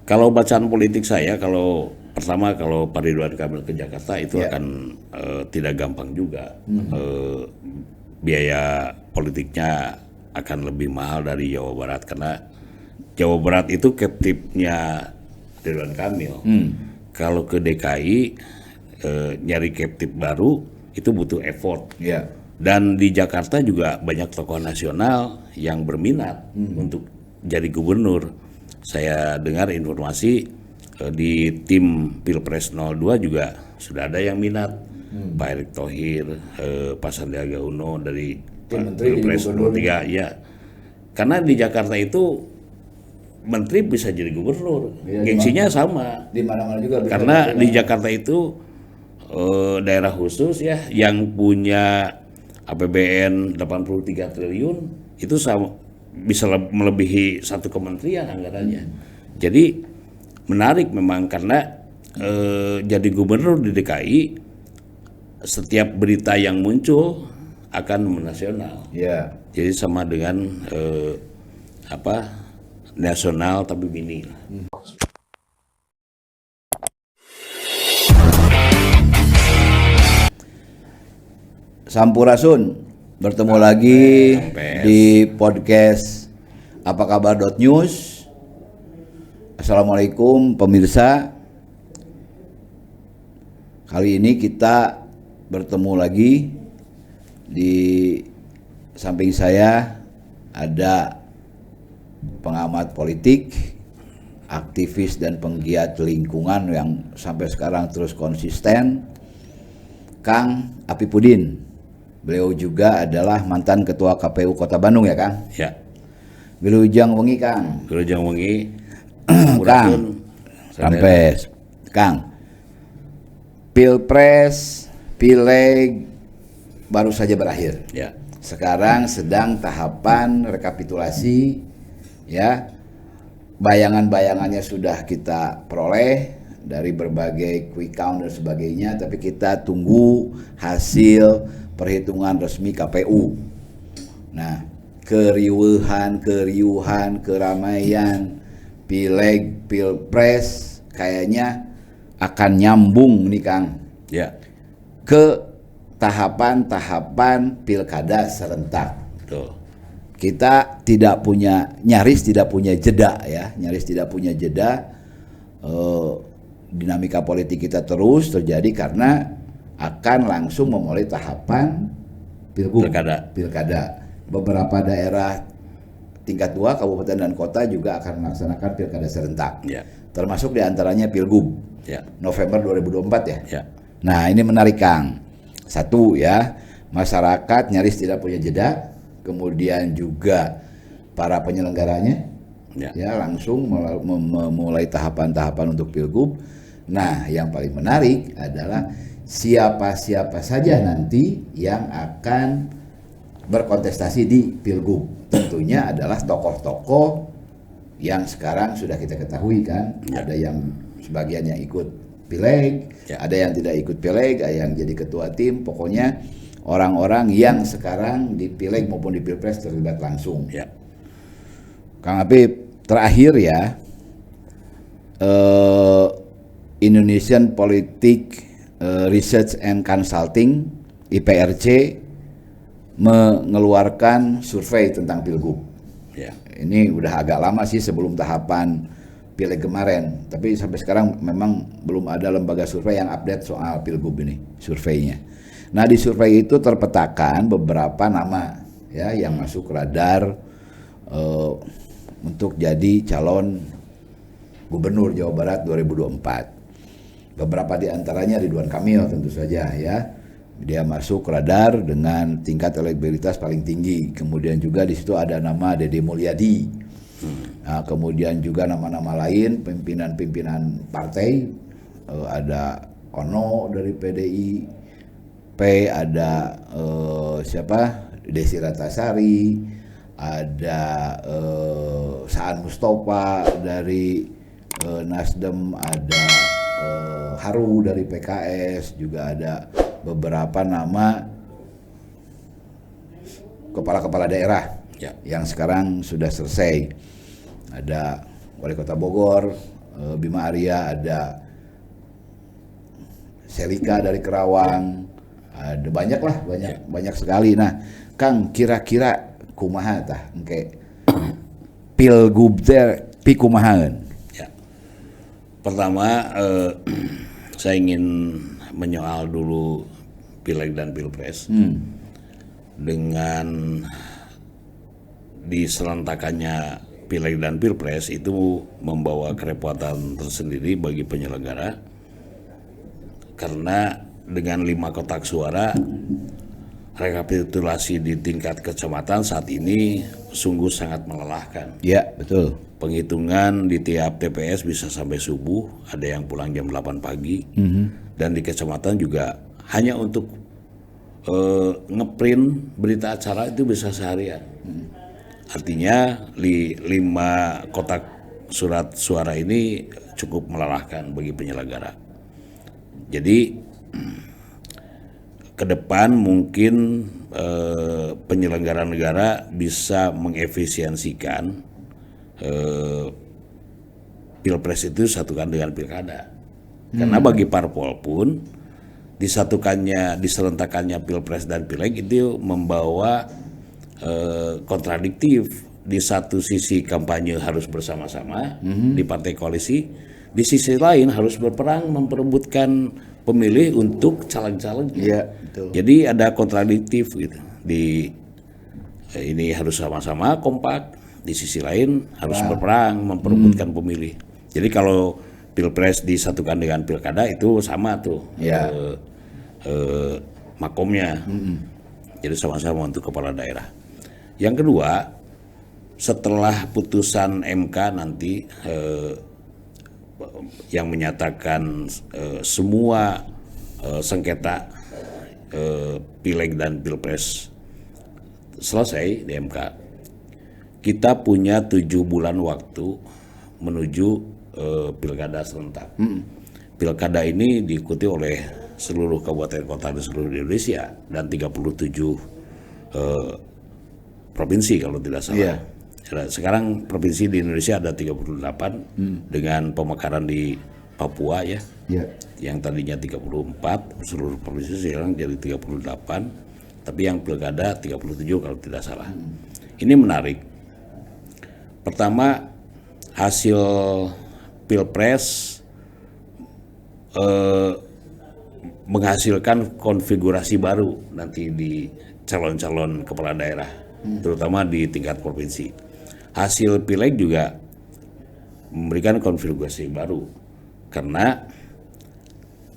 Kalau bacaan politik saya, kalau pertama kalau Pak Ridwan Kamil ke Jakarta itu akan tidak gampang juga. Biaya politiknya akan lebih mahal dari Jawa Barat karena Jawa Barat itu captive-nya Ridwan Kamil. Kalau ke DKI nyari captive baru itu butuh effort. Dan di Jakarta juga banyak tokoh nasional yang berminat untuk jadi gubernur. Saya dengar informasi di tim Pilpres 02 juga sudah ada yang minat. Pak Erick Thohir, Pak Sandiaga Uno dari Pilpres 03, ya. Karena di Jakarta itu menteri bisa jadi gubernur, gengsinya sama. Di mana-mana juga. Karena di Jakarta itu daerah khusus ya, yang punya APBN 83 triliun itu sama, bisa melebihi satu kementerian anggarannya. Jadi menarik memang karena jadi gubernur di DKI setiap berita yang muncul akan menasional. Jadi sama dengan nasional tapi mini. Sampurasun, bertemu lagi di podcast Apa Kabar .news. Assalamualaikum pemirsa. Kali ini kita bertemu lagi. Di samping saya ada pengamat politik, aktivis dan penggiat lingkungan yang sampai sekarang terus konsisten, Kang Apipudin. Beliau juga adalah mantan ketua KPU Kota Bandung ya Kang? Ya. Wilujeng wengi Kang. Wilujeng wengi. Kang. Sampai Kang. Pilpres, Pileg baru saja berakhir. Ya. Sekarang sedang tahapan rekapitulasi ya. Bayangan-bayangannya sudah kita peroleh dari berbagai quick count dan sebagainya, tapi kita tunggu hasil perhitungan resmi KPU. Nah, keriuhan, keramaian Pileg, Pilpres kayaknya akan nyambung nih Kang. Ya. Ke tahapan-tahapan pilkada serentak. Betul. Kita nyaris tidak punya jeda ya, dinamika politik kita terus terjadi karena akan langsung memulai tahapan pilkada. Beberapa daerah tingkat 2 kabupaten dan kota juga akan melaksanakan pilkada serentak. Termasuk diantaranya Pilgub November 2024 ya. Nah ini menarik Kang. Satu ya, masyarakat nyaris tidak punya jeda. Kemudian juga para penyelenggaranya langsung memulai tahapan-tahapan untuk Pilgub. Nah yang paling menarik adalah siapa-siapa saja nanti yang akan berkontestasi di Pilgub. Tentunya adalah tokoh-tokoh yang sekarang sudah kita ketahui kan. Ada yang sebagian yang ikut Pileg, ada yang tidak ikut Pileg, ada yang jadi ketua tim. Pokoknya orang-orang yang sekarang di Pileg maupun di Pilpres terlibat langsung. Kang Apip, terakhir ya, Indonesian Politik Research and Consulting (IPRC) mengeluarkan survei tentang Pilgub. Ini udah agak lama sih sebelum tahapan Pileg kemarin, tapi sampai sekarang memang belum ada lembaga survei yang update soal Pilgub ini surveinya. Nah di survei itu terpetakan beberapa nama ya yang masuk radar untuk jadi calon gubernur Jawa Barat 2024. Beberapa di antaranya Ridwan Kamil tentu saja ya. Dia masuk radar dengan tingkat elektabilitas paling tinggi. Kemudian juga di situ ada nama Dede Mulyadi. Nah, kemudian juga nama-nama lain pimpinan-pimpinan partai, ada Ono dari PDIP, ada Desi Ratnasari, ada Saan Mustafa dari Nasdem, ada Haru dari PKS, juga ada beberapa nama kepala-kepala daerah yang sekarang sudah selesai. Ada Wali Kota Bogor, Bima Arya, ada Selika dari Kerawang, ada banyak lah, banyak sekali. Nah, Kang, kira-kira kumaha tah engke pilgub teh pikumahaeun? Ya. Pertama, saya ingin menyoal dulu Pileg dan Pilpres. Dengan diserentakannya Pileg dan Pilpres itu membawa kerepotan tersendiri bagi penyelenggara, karena dengan 5 kotak suara rekapitulasi di tingkat kecamatan saat ini sungguh sangat melelahkan. Ya, betul. Penghitungan di tiap TPS bisa sampai subuh, ada yang pulang jam 8 pagi, dan di kecamatan juga hanya untuk ngeprint berita acara itu bisa seharian. Artinya 5 kotak surat suara ini cukup melelahkan bagi penyelenggara. Jadi ke depan mungkin penyelenggara negara bisa mengefisiensikan Pilpres itu disatukan dengan Pilkada. Karena bagi parpol pun diserentakannya Pilpres dan Pileg itu membawa kontradiktif. Di satu sisi kampanye harus bersama-sama di partai koalisi, di sisi lain harus berperang memperebutkan pemilih untuk caleg-caleg. Iya, betul. Jadi ada kontradiktif gitu. Ini harus sama-sama kompak, di sisi lain harus berperang memperebutkan pemilih. Jadi kalau Pilpres disatukan dengan Pilkada itu sama tuh makomnya. Jadi sama-sama untuk kepala daerah. Yang kedua, setelah putusan MK nanti yang menyatakan semua sengketa Pileg dan Pilpres selesai di MK, kita punya 7 bulan waktu menuju Pilkada serentak. Pilkada ini diikuti oleh seluruh kabupaten kota di seluruh Indonesia dan 37 provinsi kalau tidak salah. Sekarang provinsi di Indonesia ada 38 dengan pemekaran di Papua ya. Yang tadinya 34 seluruh provinsi sekarang jadi 38, tapi yang pilkada 37 kalau tidak salah. Ini menarik. Pertama, hasil Pilpres menghasilkan konfigurasi baru nanti di calon-calon kepala daerah, terutama di tingkat provinsi. Hasil Pileg juga memberikan konfigurasi baru, karena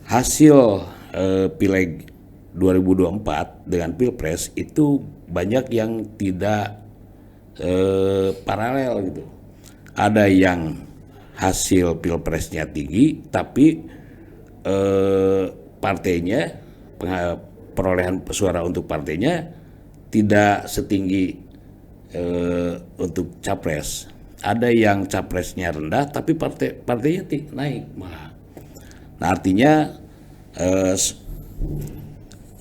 hasil Pileg 2024 dengan Pilpres itu banyak yang tidak paralel gitu. Ada yang hasil Pilpresnya tinggi, tapi partainya, perolehan suara untuk partainya tidak setinggi untuk capres. Ada yang capresnya rendah tapi partainya naik malah. Nah, artinya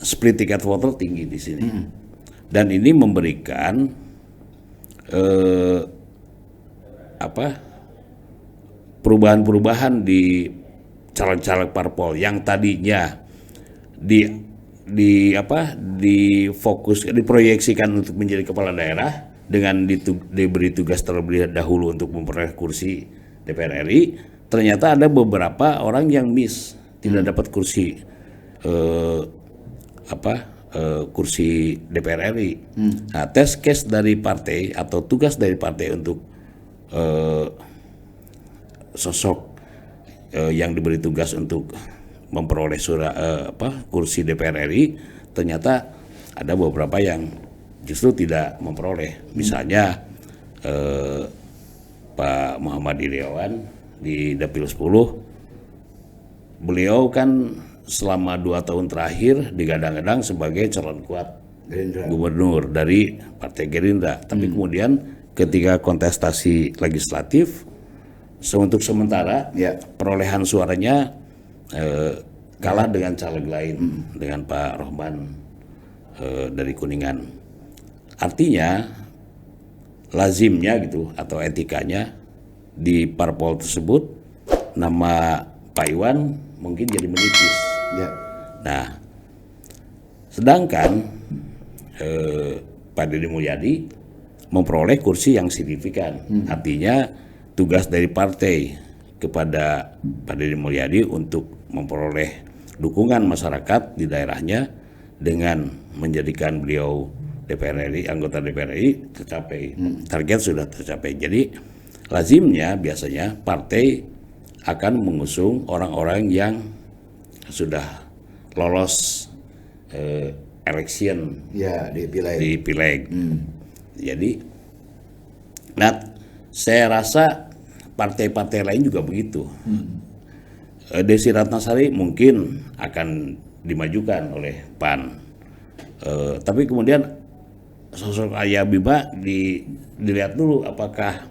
split ticket voter tinggi di sini. Dan ini memberikan perubahan-perubahan di caleg-caleg parpol yang tadinya diproyeksikan untuk menjadi kepala daerah dengan diberi tugas terlebih dahulu untuk memperoleh kursi DPR RI, ternyata ada beberapa orang yang miss, tidak dapat kursi kursi DPR RI. Nah, test case dari partai atau tugas dari partai untuk sosok yang diberi tugas untuk memperoleh kursi DPR RI, ternyata ada beberapa yang justru tidak memperoleh. Misalnya Pak Muhammad Iryawan di Dapil 10, beliau kan selama 2 tahun terakhir digadang-gadang sebagai calon kuat gubernur dari Partai Gerindra, tapi kemudian ketika kontestasi legislatif untuk sementara perolehan suaranya kalah dengan caleg lain, dengan Pak Rohman dari Kuningan. Artinya lazimnya gitu atau etikanya di parpol tersebut nama Pak Iwan mungkin jadi menipis. Ya. Nah, sedangkan Pak Deddy Mulyadi memperoleh kursi yang signifikan. Artinya tugas dari partai kepada Pak Deddy Mulyadi untuk memperoleh dukungan masyarakat di daerahnya dengan menjadikan beliau DPR RI, anggota DPR RI tercapai. Target sudah tercapai. Jadi lazimnya biasanya partai akan mengusung orang-orang yang sudah lolos election Ya, di Pileg. Jadi, nah saya rasa partai-partai lain juga begitu. Desi Ratnasari mungkin akan dimajukan oleh PAN, tapi kemudian sosok Ayah Bima dilihat dulu apakah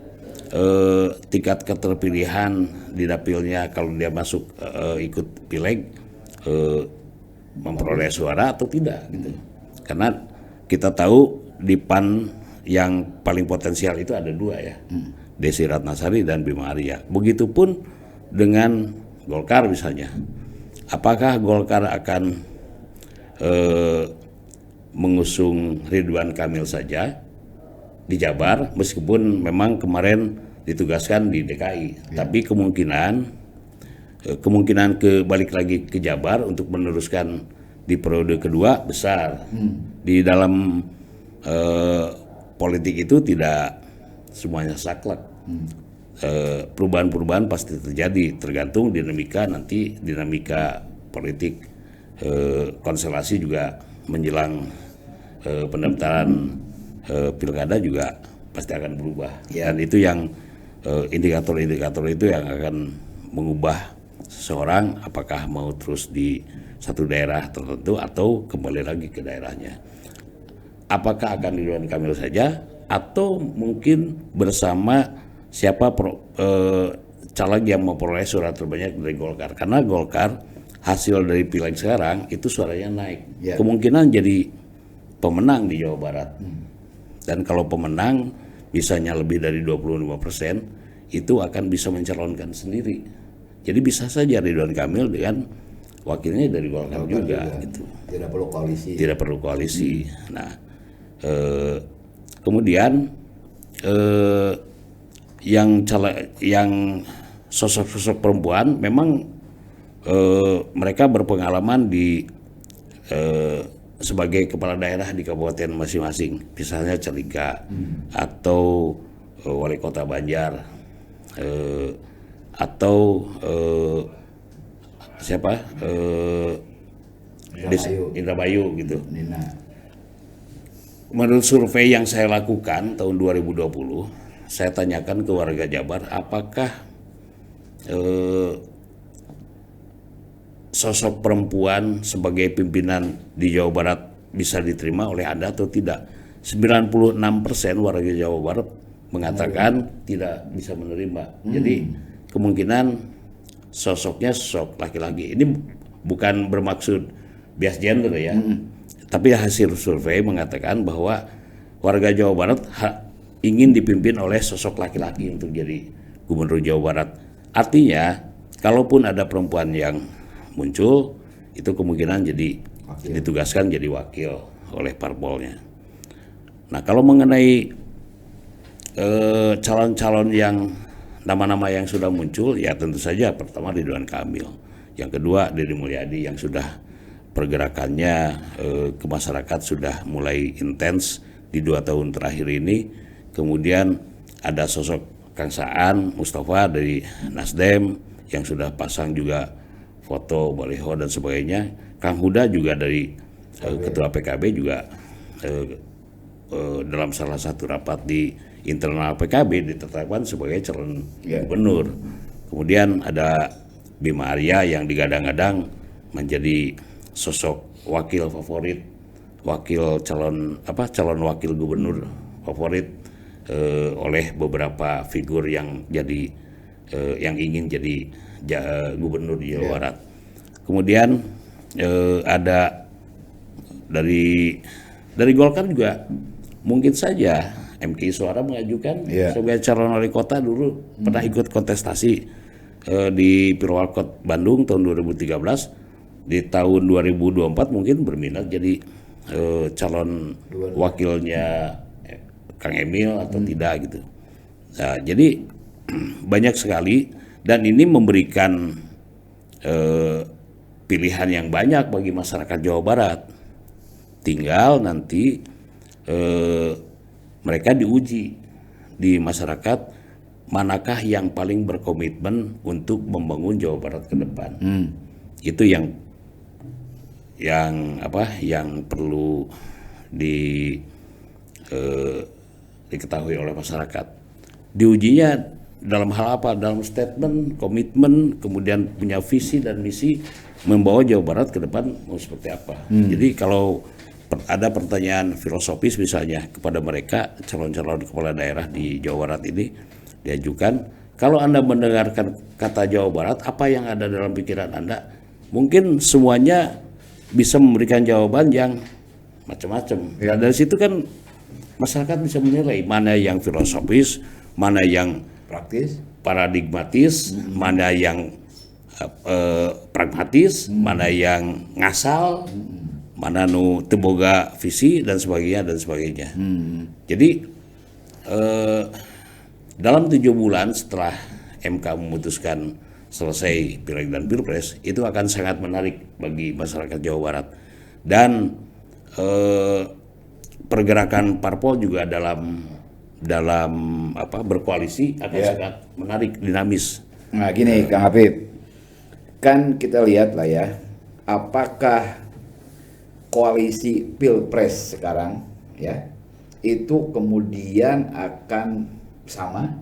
tingkat keterpilihan di dapilnya kalau dia masuk ikut Pileg memperoleh suara atau tidak gitu. Karena kita tahu di PAN yang paling potensial itu ada dua ya, Desi Ratnasari dan Bima Arya. Begitupun dengan Golkar misalnya. Apakah Golkar akan mengusung Ridwan Kamil saja di Jabar, meskipun memang kemarin ditugaskan di DKI, tapi kemungkinan balik lagi ke Jabar untuk meneruskan di periode kedua besar. Di dalam politik itu tidak semuanya saklek. Perubahan-perubahan pasti terjadi, tergantung dinamika politik, konstelasi juga menjelang pendaftaran pilkada juga pasti akan berubah. Dan itu yang indikator-indikator itu yang akan mengubah seseorang apakah mau terus di satu daerah tertentu atau kembali lagi ke daerahnya. Apakah akan Ridwan Kamil saja atau mungkin bersama siapa caleg yang memperoleh suara terbanyak dari Golkar. Karena Golkar hasil dari Pileg sekarang itu suaranya naik. Kemungkinan jadi pemenang di Jawa Barat. Dan kalau pemenang misalnya lebih dari 25%, itu akan bisa mencalonkan sendiri. Jadi bisa saja Ridwan Kamil dengan wakilnya dari Golkar juga. Gitu. Tidak perlu koalisi. Tidak perlu koalisi. Nah, kemudian yang sosok-sosok perempuan memang mereka berpengalaman di sebagai kepala daerah di kabupaten masing-masing, misalnya Celika atau wali kota Banjar atau siapa Indramayu gitu. Nina. Menurut survei yang saya lakukan tahun 2020, saya tanyakan ke warga Jabar apakah sosok perempuan sebagai pimpinan di Jawa Barat bisa diterima oleh Anda atau tidak. 96% warga Jawa Barat mengatakan tidak bisa menerima. Jadi kemungkinan sosoknya sosok laki-laki. Ini bukan bermaksud bias gender ya, tapi hasil survei mengatakan bahwa warga Jawa Barat ingin dipimpin oleh sosok laki-laki untuk jadi gubernur Jawa Barat. Artinya, kalaupun ada perempuan yang muncul, itu kemungkinan ditugaskan jadi wakil oleh parpolnya. Nah, kalau mengenai calon-calon yang nama-nama yang sudah muncul, ya tentu saja pertama Ridwan Kamil, yang kedua Deddy Mulyadi yang sudah pergerakannya ke masyarakat sudah mulai intens di 2 tahun terakhir ini. Kemudian ada sosok Kang Saan Mustafa dari Nasdem yang sudah pasang juga foto, baliho dan sebagainya. Kang Huda juga dari ketua PKB juga dalam salah satu rapat di internal PKB ditetapkan sebagai calon gubernur. Kemudian ada Bima Arya yang digadang-gadang menjadi sosok wakil favorit, calon wakil gubernur favorit oleh beberapa figur yang ingin jadi gubernur di Jawa Barat. Kemudian ada dari Golkar juga mungkin saja MKI Suara mengajukan sebagai calon wali kota, dulu pernah ikut kontestasi di Pilwalkot Bandung tahun 2013, di tahun 2024 mungkin berminat jadi calon wakilnya Kang Emil atau tidak gitu. Nah, jadi banyak sekali dan ini memberikan pilihan yang banyak bagi masyarakat Jawa Barat. Tinggal nanti mereka diuji di masyarakat manakah yang paling berkomitmen untuk membangun Jawa Barat ke depan. Itu yang perlu diketahui oleh masyarakat. Diujinya dalam hal apa? Dalam statement, komitmen, kemudian punya visi dan misi membawa Jawa Barat ke depan mau seperti apa. Jadi kalau ada pertanyaan filosofis misalnya kepada mereka calon-calon kepala daerah di Jawa Barat ini diajukan, kalau Anda mendengarkan kata Jawa Barat, apa yang ada dalam pikiran Anda? Mungkin semuanya bisa memberikan jawaban yang macam-macam. Ya. Dari situ kan masyarakat bisa menilai mana yang filosofis, mana yang praktis, paradigmatis, mana yang pragmatis, mana yang ngasal, mana nu teboga visi dan sebagainya. Jadi dalam 7 bulan setelah MK memutuskan selesai Pileg dan Pilpres, itu akan sangat menarik bagi masyarakat Jawa Barat. Dan pergerakan parpol juga dalam berkoalisi akan sangat menarik, dinamis. Nah gini Kang Habib, kan kita lihat lah ya, apakah koalisi Pilpres sekarang ya itu kemudian akan sama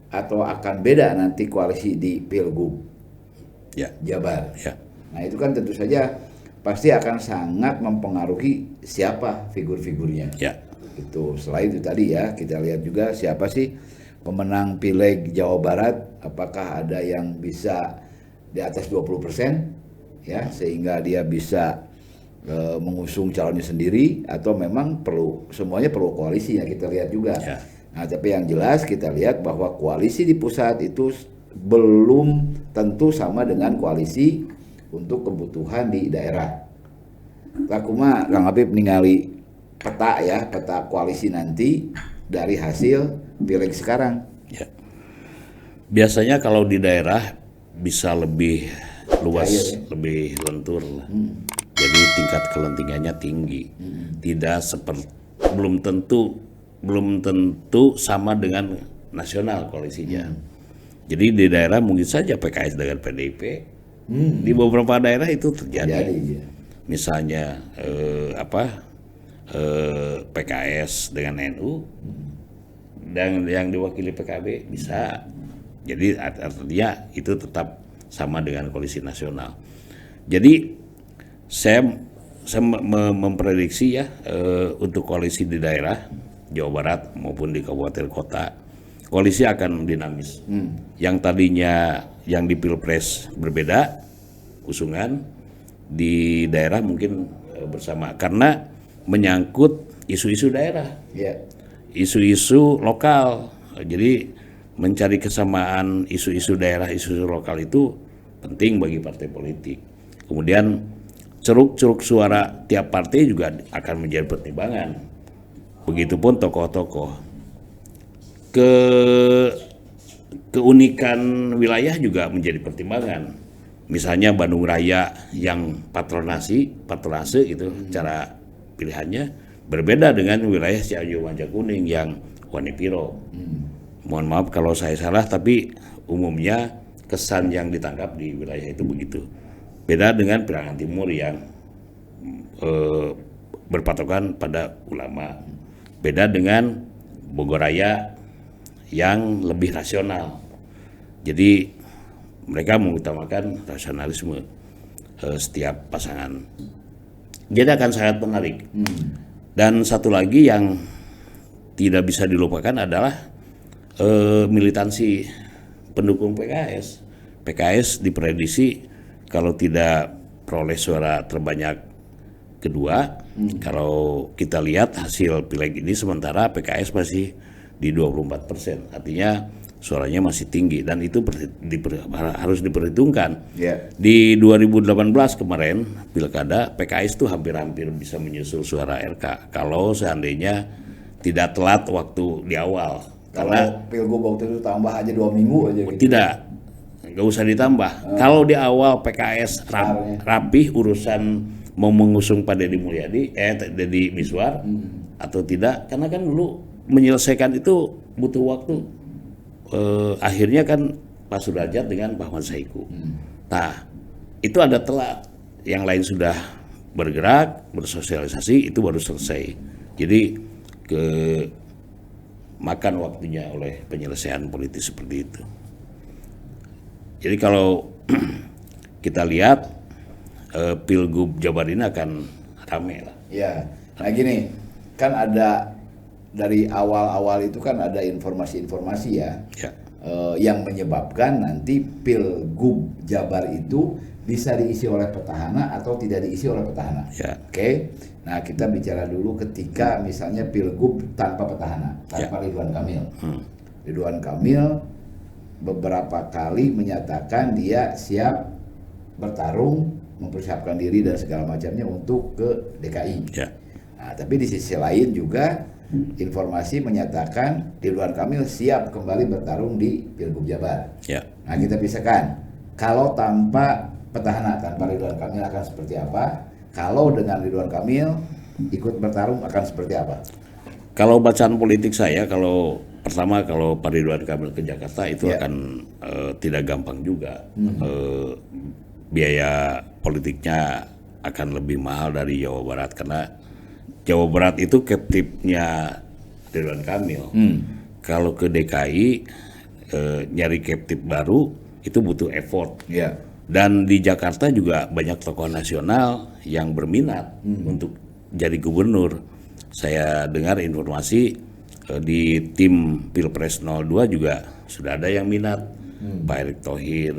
atau akan beda nanti koalisi di Pilgub Jabar. Ya. Nah itu kan tentu saja pasti akan sangat mempengaruhi siapa figur-figurnya. Ya. Itu selain itu tadi ya kita lihat juga siapa sih pemenang Pileg Jawa Barat, apakah ada yang bisa di atas 20% ya sehingga dia bisa mengusung calonnya sendiri atau memang semuanya perlu koalisi ya kita lihat juga. Ya. Nah, tapi yang jelas kita lihat bahwa koalisi di pusat itu belum tentu sama dengan koalisi untuk kebutuhan di daerah. Takuma Kang Habib ningali peta koalisi nanti dari hasil Pileg sekarang. Ya. Biasanya kalau di daerah bisa lebih luas, lebih lentur. Jadi tingkat kelentingannya tinggi. Tidak seperti belum tentu sama dengan nasional koalisinya. Jadi di daerah mungkin saja PKS dengan PDIP. Di beberapa daerah itu terjadi. Misalnya PKS dengan NU dan yang diwakili PKB bisa. Jadi artinya itu tetap sama dengan koalisi nasional. Jadi saya memprediksi ya untuk koalisi di daerah Jawa Barat maupun di kabupaten kota, koalisi akan dinamis. Yang tadinya yang di Pilpres berbeda usungan, di daerah mungkin bersama karena menyangkut isu-isu daerah, isu-isu lokal. Jadi mencari kesamaan isu-isu daerah, isu-isu lokal itu penting bagi partai politik. Kemudian ceruk-ceruk suara tiap partai juga akan menjadi pertimbangan. Begitupun tokoh-tokoh. Keunikan wilayah juga menjadi pertimbangan. Misalnya Bandung Raya yang patronase itu cara pilihannya berbeda dengan wilayah Cianjur Manjakuning yang Wanipiro. Mohon maaf kalau saya salah, tapi umumnya kesan yang ditangkap di wilayah itu begitu. Beda dengan Pirangan Timur yang berpatokan pada ulama. Beda dengan Bogor Raya yang lebih rasional. Jadi mereka mengutamakan rasionalisme setiap pasangan. Jadi akan sangat menarik. Dan satu lagi yang tidak bisa dilupakan adalah militansi pendukung PKS. PKS diprediksi kalau tidak peroleh suara terbanyak kedua, kalau kita lihat hasil Pileg ini sementara PKS masih di 24%. Artinya suaranya masih tinggi dan itu harus diperhitungkan. Yeah. Di 2018 kemarin pilkada PKS tuh hampir-hampir bisa menyusul suara RK kalau seandainya tidak telat waktu di awal. Kalau pilgub waktu itu tambah aja 2 minggu aja gitu. Tidak, nggak usah ditambah. Kalau di awal PKS rapih urusan mau mengusung Pak Deddy Mulyadi, Deddy Miswar atau tidak, karena kan dulu menyelesaikan itu butuh waktu. Akhirnya kan Pak Sudrajat dengan Pak Ahmad Saiku. Nah, itu ada telat. Yang lain sudah bergerak, bersosialisasi, itu baru selesai. Jadi makan waktunya oleh penyelesaian politis seperti itu. Jadi kalau kita lihat Pilgub Jabar ini akan rame lah. Ya, nah gini, kan ada dari awal-awal itu kan ada informasi-informasi ya. Yang menyebabkan nanti Pilgub Jabar itu bisa diisi oleh petahana atau tidak diisi oleh petahana. Oke. Nah, kita bicara dulu ketika misalnya Pilgub tanpa petahana, tanpa Ridwan Kamil. Ridwan Kamil beberapa kali menyatakan dia siap bertarung, mempersiapkan diri dan segala macamnya untuk ke DKI. Nah, tapi di sisi lain juga informasi menyatakan Ridwan Kamil siap kembali bertarung di Pilgub Jabar. Nah, kita pisahkan. Kalau tanpa petahana, tanpa Ridwan Kamil akan seperti apa? Kalau dengan Ridwan Kamil ikut bertarung akan seperti apa? Kalau bacaan politik saya, kalau Pak Ridwan Kamil ke Jakarta itu akan tidak gampang juga. Biaya politiknya akan lebih mahal dari Jawa Barat karena Jawa Barat itu captive-nya Ridwan Kamil. Kalau ke DKI nyari captive baru itu butuh effort. Dan di Jakarta juga banyak tokoh nasional yang berminat untuk jadi gubernur. Saya dengar informasi di tim Pilpres 02 juga sudah ada yang minat. Pak Erick Thohir,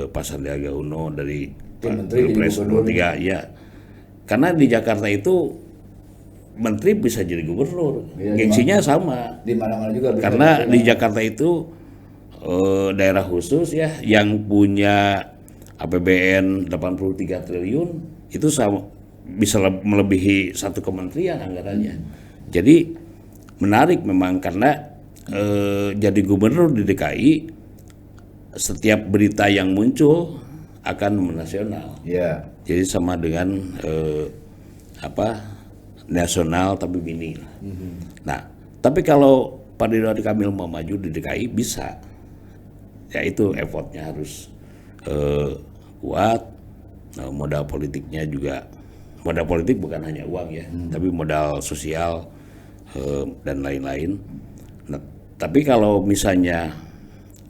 Pak Sandiaga Uno dari Pilpres 03, ya. Karena di Jakarta itu menteri bisa jadi gubernur, gengsinya sama. Di mana-mana juga. Karena di Jakarta itu daerah khusus ya, yang punya APBN 83 triliun itu bisa melebihi satu kementerian anggarannya. Jadi menarik memang karena jadi gubernur di DKI setiap berita yang muncul akan menasional. Jadi sama dengan nasional tapi mini. Nah, tapi kalau Pak Ridwan Kamil mau maju di DKI bisa. Ya itu effortnya harus kuat, modal politiknya juga, modal politik bukan hanya uang ya, tapi modal sosial dan lain-lain. Nah, tapi kalau misalnya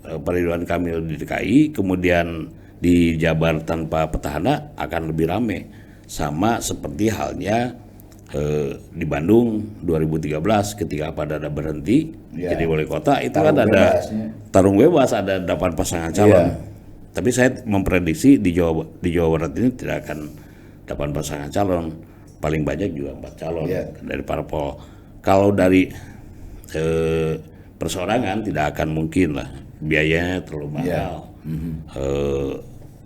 Pak Ridwan Kamil di DKI, kemudian di Jabar tanpa petahana akan lebih rame, sama seperti halnya di Bandung 2013 ketika Pak Dada berhenti jadi wali kota, itu kan ada tarung bebas, ada 8 pasangan calon. Tapi saya memprediksi di Jawa Barat ini tidak akan 8 pasangan calon, paling banyak juga 4 calon dari parpol. Kalau dari perseorangan tidak akan mungkin lah, biayanya terlalu mahal,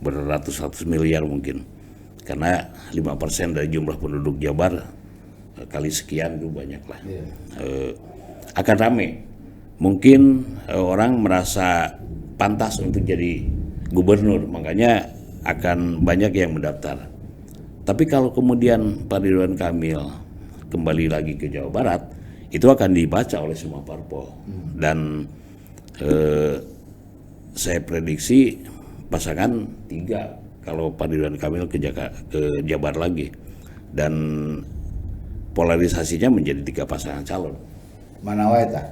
beratus-ratus miliar mungkin, karena 5% dari jumlah penduduk Jabar kali sekian itu banyak lah. Akan rame, mungkin orang merasa pantas untuk jadi gubernur, makanya akan banyak yang mendaftar. Tapi kalau kemudian Pak Ridwan Kamil kembali lagi ke Jawa Barat, itu akan dibaca oleh semua parpol. Dan saya prediksi pasangan 3 kalau Pak Ridwan Kamil ke Jabar lagi, dan polarisasinya menjadi 3 pasangan calon. Mana wae tah?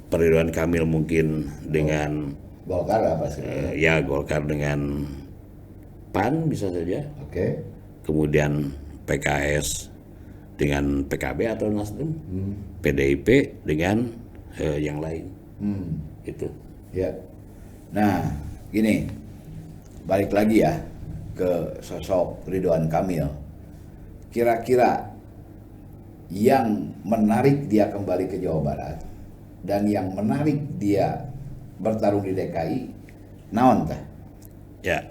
Pak Ridwan Kamil mungkin dengan Golkar apa sih? Ya Golkar dengan PAN bisa saja. Kemudian PKS dengan PKB atau Nasdem, PDIP dengan yang lain. Itu. Ya. Nah, gini, balik lagi ya ke sosok Ridwan Kamil. Kira-kira yang menarik dia kembali ke Jawa Barat dan yang menarik dia bertarung di DKI naon tah? Ya,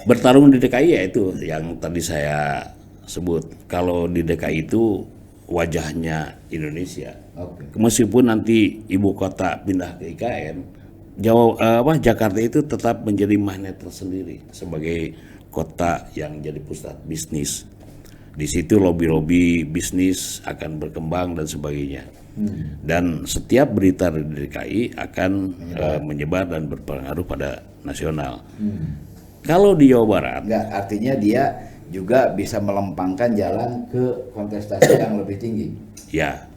bertarung di DKI ya itu yang tadi saya sebut. Kalau di DKI itu wajahnya Indonesia. Meskipun nanti ibu kota pindah ke IKN, Jakarta itu tetap menjadi magnet tersendiri sebagai kota yang jadi pusat bisnis. Di situ lobby-lobby bisnis akan berkembang dan sebagainya. Dan setiap berita di DKI akan menyebar dan berpengaruh pada nasional. Kalau di Jawa Barat, enggak, artinya dia juga bisa melempangkan jalan ke kontestasi yang lebih tinggi. Ya,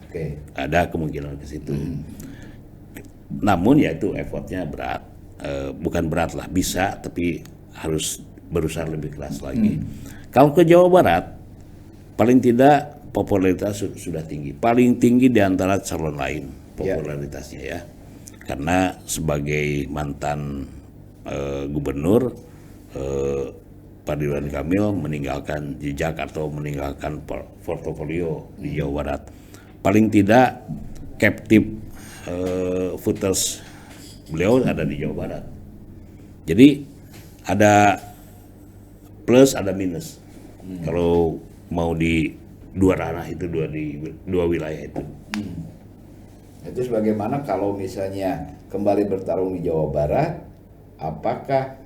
ada kemungkinan ke situ. Namun ya itu effortnya berat, bukan berat lah, bisa, tapi harus berusaha lebih keras lagi. Kalau ke Jawa Barat, paling tidak popularitas sudah tinggi, paling tinggi di antara calon lain popularitasnya ya. Karena sebagai mantan gubernur, Pak Ridwan Kamil meninggalkan jejak atau meninggalkan portofolio di Jawa Barat. Paling tidak captive voters beliau ada di Jawa Barat. Jadi ada plus ada minus. Kalau mau di dua ranah itu, dua wilayah itu. Itu sebagaimana kalau misalnya kembali bertarung di Jawa Barat, apakah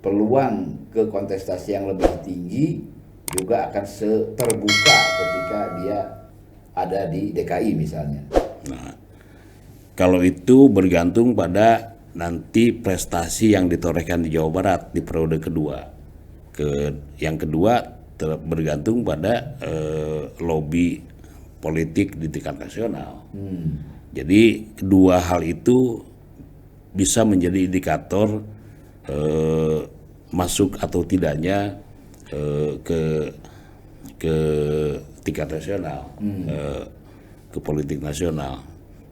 peluang ke kontestasi yang lebih tinggi juga akan terbuka ketika dia ada di DKI misalnya? Nah, kalau itu bergantung pada nanti prestasi yang ditorehkan di Jawa Barat di periode kedua. Yang kedua bergantung pada lobby politik di tingkat nasional. Jadi kedua hal itu bisa menjadi indikator masuk atau tidaknya ke tingkat nasional, ke politik nasional.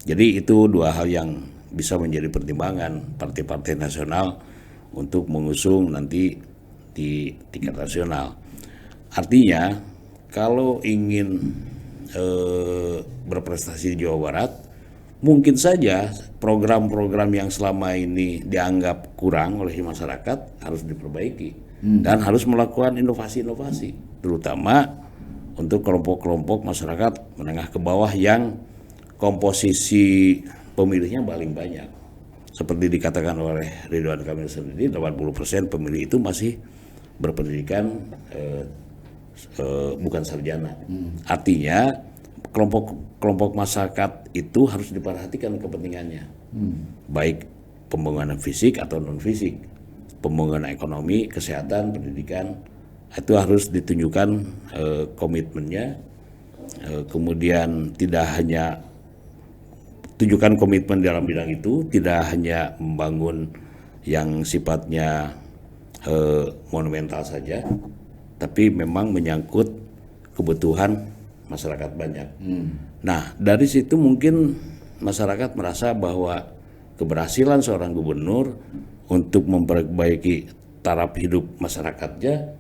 Jadi itu dua hal yang bisa menjadi pertimbangan partai-partai nasional untuk mengusung nanti di tingkat nasional. Artinya kalau ingin berprestasi di Jawa Barat, mungkin saja program-program yang selama ini dianggap kurang oleh masyarakat harus diperbaiki dan harus melakukan inovasi-inovasi, terutama untuk kelompok-kelompok masyarakat menengah ke bawah yang komposisi pemilihnya paling banyak. Seperti dikatakan oleh Ridwan Kamil sendiri, 80% pemilih itu masih berpendidikan bukan sarjana. Artinya kelompok masyarakat itu harus diperhatikan kepentingannya, baik pembangunan fisik atau non fisik, pembangunan ekonomi, kesehatan, pendidikan, itu harus ditunjukkan komitmennya. Kemudian tidak hanya tunjukkan komitmen dalam bidang itu, tidak hanya membangun yang sifatnya monumental saja, tapi memang menyangkut kebutuhan masyarakat banyak. Nah, dari situ mungkin masyarakat merasa bahwa keberhasilan seorang gubernur untuk memperbaiki taraf hidup masyarakatnya,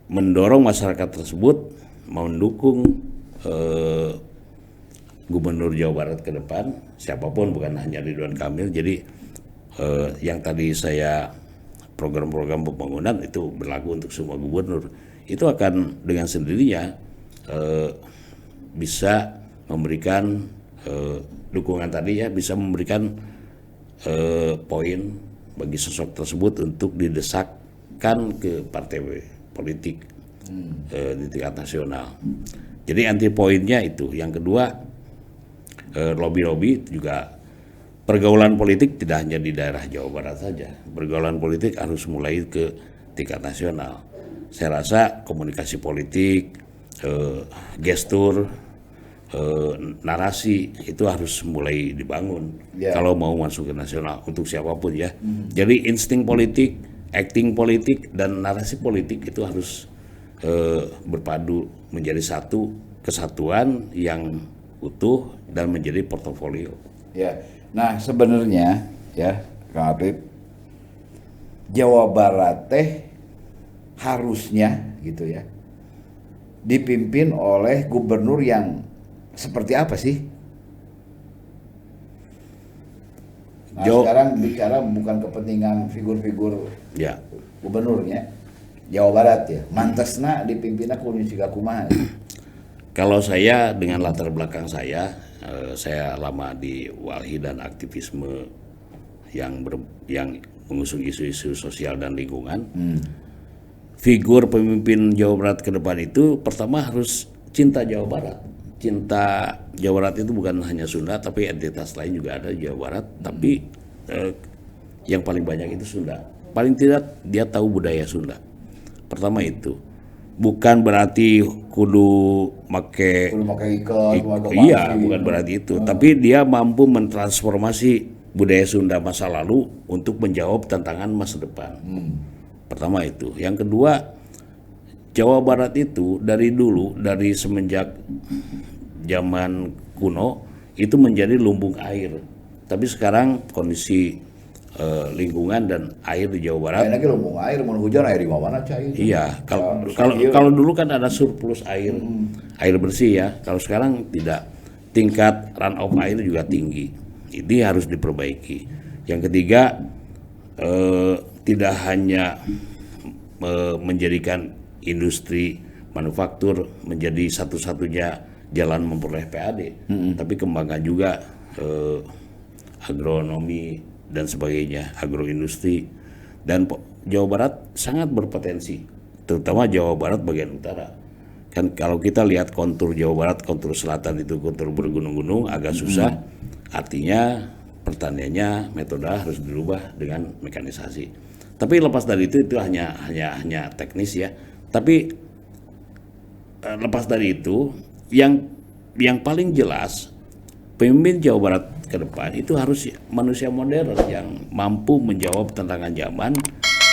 mendorong masyarakat tersebut mendukung gubernur Jawa Barat ke depan, siapapun, bukan hanya Ridwan Kamil. Jadi yang tadi saya program-program pembangunan itu berlaku untuk semua gubernur. Itu akan dengan sendirinya bisa memberikan dukungan tadi ya, bisa memberikan poin bagi sosok tersebut untuk didesakkan ke partai politik di tingkat nasional. Jadi anti poinnya itu. Yang kedua, lobby-lobby juga. Pergaulan politik tidak hanya di daerah Jawa Barat saja. Pergaulan politik harus mulai ke tingkat nasional. Saya rasa komunikasi politik, gestur, narasi itu harus mulai dibangun kalau mau masuk ke nasional untuk siapapun ya. Jadi insting politik, acting politik, dan narasi politik itu harus berpadu menjadi satu kesatuan yang utuh dan menjadi portofolio. Ya, nah sebenarnya ya Kang Apip, Jawa Barat teh harusnya gitu ya dipimpin oleh gubernur yang seperti apa sih? Nah, sekarang bicara bukan kepentingan figur-figur gubernurnya Jawa Barat ya. Mantesna dipimpinna ku siga kumaha. Kalau saya dengan latar belakang saya lama di walhi dan aktivisme yang mengusung isu-isu sosial dan lingkungan. Figur pemimpin Jawa Barat ke depan itu pertama harus cinta Jawa Barat. Cinta Jawa Barat itu bukan hanya Sunda, tapi entitas lain juga ada di Jawa Barat. Tapi yang paling banyak itu Sunda. Paling tidak dia tahu budaya Sunda. Pertama itu. Bukan berarti kudu make iya, bukan berarti itu. Tapi dia mampu mentransformasi budaya Sunda masa lalu untuk menjawab tantangan masa depan. Pertama itu. Yang kedua, Jawa Barat itu dari dulu, dari semenjak zaman kuno itu menjadi lumbung air. Tapi sekarang kondisi lingkungan dan air di Jawa Barat. Lagi lumbung air, mau hujan air di mana cair? Iya, kalau dulu kan ada surplus air, air bersih ya. Kalau sekarang tidak, tingkat run off air juga tinggi. Ini harus diperbaiki. Yang ketiga, tidak hanya menjadikan industri manufaktur menjadi satu-satunya jalan memperoleh PAD, tapi kembangkan juga agronomi dan sebagainya, agroindustri. Dan Jawa Barat sangat berpotensi, terutama Jawa Barat bagian utara. Kan kalau kita lihat kontur Jawa Barat, kontur selatan itu kontur bergunung-gunung agak susah. Artinya pertaniannya metode harus dirubah dengan mekanisasi. Tapi lepas dari itu hanya teknis ya. Tapi lepas dari itu yang paling jelas pemimpin Jawa Barat ke depan itu harus manusia modern yang mampu menjawab tantangan zaman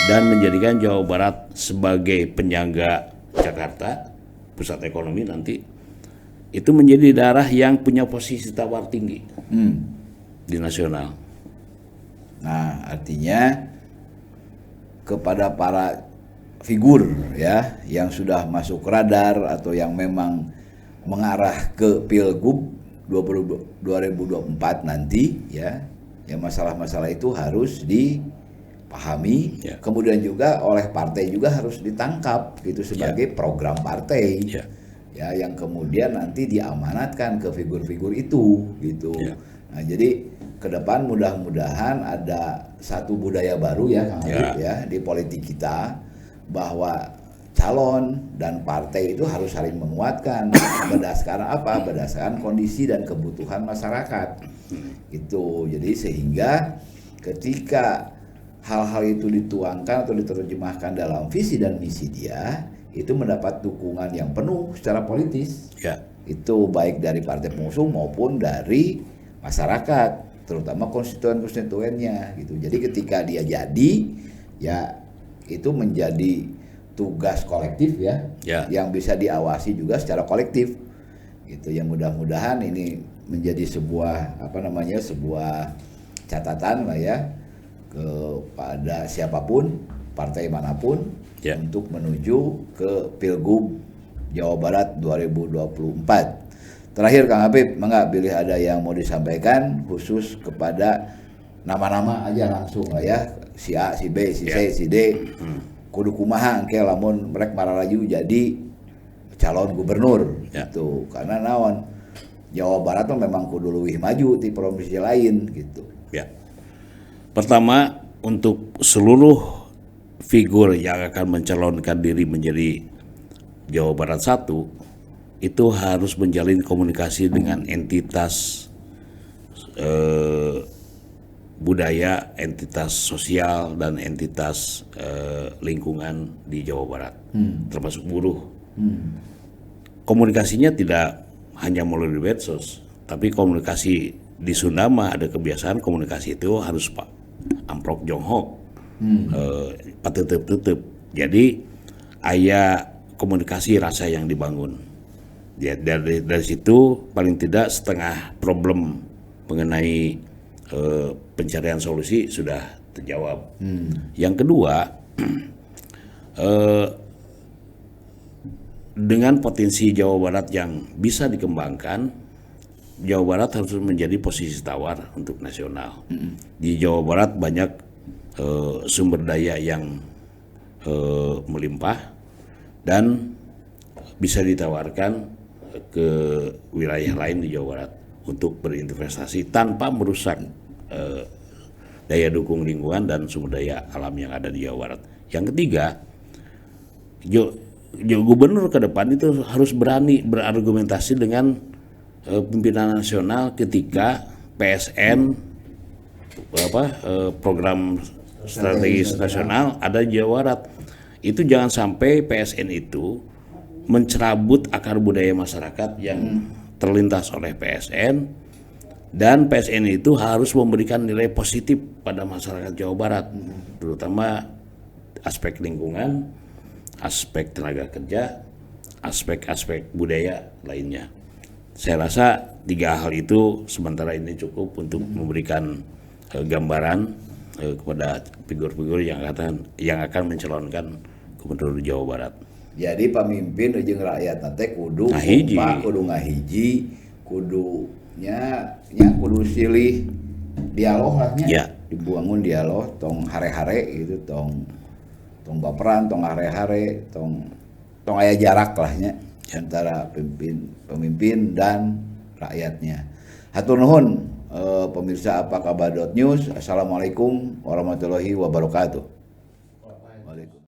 dan menjadikan Jawa Barat sebagai penyangga Jakarta, pusat ekonomi nanti, itu menjadi daerah yang punya posisi tawar tinggi di nasional. Nah, artinya kepada para figur ya yang sudah masuk radar atau yang memang mengarah ke Pilgub 2024 nanti ya masalah-masalah itu harus dipahami, kemudian juga oleh partai juga harus ditangkap gitu sebagai program partai ya yang kemudian nanti diamanatkan ke figur-figur itu gitu. Nah, jadi ke depan mudah-mudahan ada satu budaya baru ya Kang Habib ya di politik kita, bahwa calon dan partai itu harus saling menguatkan berdasarkan apa? Berdasarkan kondisi dan kebutuhan masyarakat. Itu. Jadi sehingga ketika hal-hal itu dituangkan atau diterjemahkan dalam visi dan misi dia, itu mendapat dukungan yang penuh secara politis. Itu baik dari partai pengusung maupun dari masyarakat, terutama konstituen-konstituennya gitu. Jadi ketika dia jadi ya itu menjadi tugas kolektif yang bisa diawasi juga secara kolektif gitu. Yang mudah-mudahan ini menjadi sebuah sebuah catatan lah ya kepada siapapun, partai manapun untuk menuju ke Pilgub Jawa Barat 2024. Terakhir Kang Habib, mangga pilih ada yang mau disampaikan khusus kepada nama-nama aja langsung lah ya, si A, si B, si C, si D. Kudu kumaha engke lamun merek mararaju jadi calon gubernur gitu. Karena naon Jawa Barat memang kudu leuwih maju di provinsi lain gitu. Ya. Pertama, untuk seluruh figur yang akan mencalonkan diri menjadi Jawa Barat 1 itu harus menjalin komunikasi dengan entitas budaya, entitas sosial dan entitas lingkungan di Jawa Barat, termasuk buruh. Komunikasinya tidak hanya melalui medsos, tapi komunikasi di Sunda mah ada kebiasaan komunikasi itu harus Pak amprok jonghok, pateup-teup. Jadi aya komunikasi rasa yang dibangun. Ya, dari situ paling tidak setengah problem mengenai pencarian solusi sudah terjawab. Yang kedua, dengan potensi Jawa Barat yang bisa dikembangkan, Jawa Barat harus menjadi posisi tawar untuk nasional. Di Jawa Barat banyak sumber daya yang melimpah dan bisa ditawarkan ke wilayah lain di Jawa Barat untuk berinvestasi tanpa merusak daya dukung lingkungan dan sumber daya alam yang ada di Jawa Barat. Yang ketiga, gubernur ke depan itu harus berani berargumentasi dengan pimpinan nasional ketika PSN program strategis nasional ada di Jawa Barat. Itu jangan sampai PSN itu mencerabut akar budaya masyarakat yang terlintas oleh PSN, dan PSN itu harus memberikan nilai positif pada masyarakat Jawa Barat, terutama aspek lingkungan, aspek tenaga kerja, aspek-aspek budaya lainnya. Saya rasa 3 hal itu sementara ini cukup untuk memberikan gambaran kepada figur-figur yang akan mencalonkan gubernur Jawa Barat. Jadi pemimpin jeung rakyat teh kudu kompak, kudu ngahiji, kudunya kudu silih dialog lah nya. Dibangun dialog tong hare-hare gitu, tong baperan, tong hare-hare, tong aya jarak lah nya antara pemimpin dan rakyatnya. Hatur nuhun pemirsa Apa Kabar .news. Assalamualaikum warahmatullahi wabarakatuh.